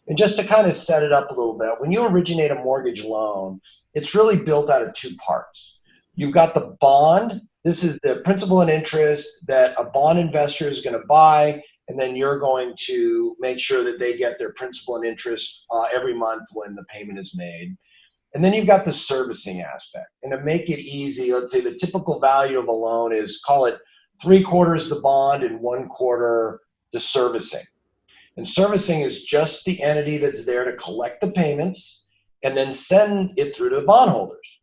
And just to kind of set it up a little bit, when you originate a mortgage loan, it's really built out of two parts. You've got the bond. This is the principal and interest that a bond investor is going to buy, and then you're going to make sure that they get their principal and interest every month when the payment is made. And then you've got the servicing aspect. And to make it easy, let's say the typical value of a loan is, call it three-quarters the bond and one-quarter the servicing. And servicing is just the entity that's there to collect the payments and then send it through to the bondholders.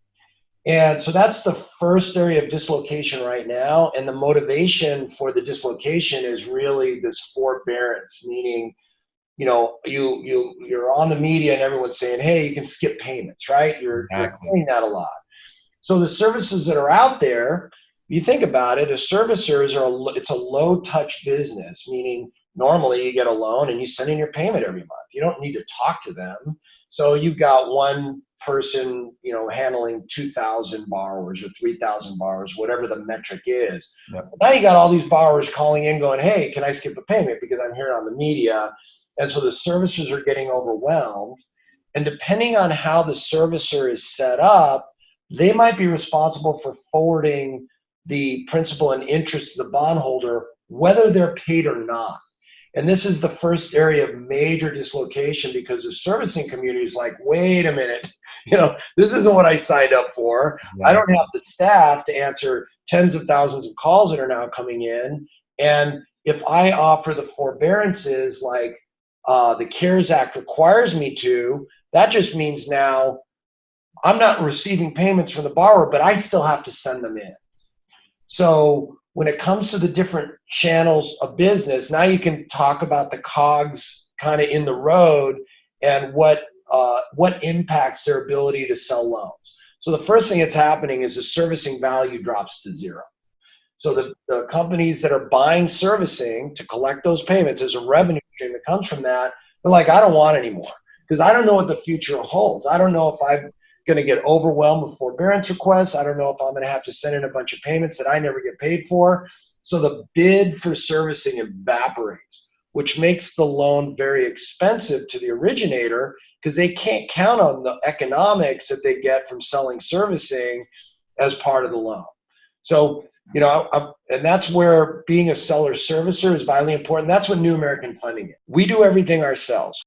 And so that's the first area of dislocation right now. And the motivation for the dislocation is really this forbearance, meaning, you're on the media and everyone's saying, hey, you can skip payments, right? You're Exactly. doing that a lot. So the services that are out there, you think about it, as servicers it's a low touch business, meaning normally you get a loan and you send in your payment every month. You don't need to talk to them. So you've got one person, handling 2,000 borrowers or 3,000 borrowers, whatever the metric is. Yep. Now you got all these borrowers calling in going, hey, can I skip a payment because I'm hearing on the media. And so the servicers are getting overwhelmed. And depending on how the servicer is set up, they might be responsible for forwarding the principal and interest to the bondholder, whether they're paid or not. And this is the first area of major dislocation because the servicing community is like, wait a minute, this isn't what I signed up for. I don't have the staff to answer tens of thousands of calls that are now coming in. And if I offer the forbearances like the CARES Act requires me to, that just means now I'm not receiving payments from the borrower, but I still have to send them in. So when it comes to the different channels of business, now you can talk about the cogs kind of in the road and what impacts their ability to sell loans. So the first thing that's happening is the servicing value drops to zero. So the companies that are buying servicing to collect those payments, as a revenue stream that comes from that, they're like, I don't want anymore because I don't know what the future holds. I don't know if I'm going to get overwhelmed with forbearance requests. I don't know if I'm going to have to send in a bunch of payments that I never get paid for. So the bid for servicing evaporates, which makes the loan very expensive to the originator because they can't count on the economics that they get from selling servicing as part of the loan. So, and that's where being a seller servicer is vitally important. That's what New American Funding is. We do everything ourselves.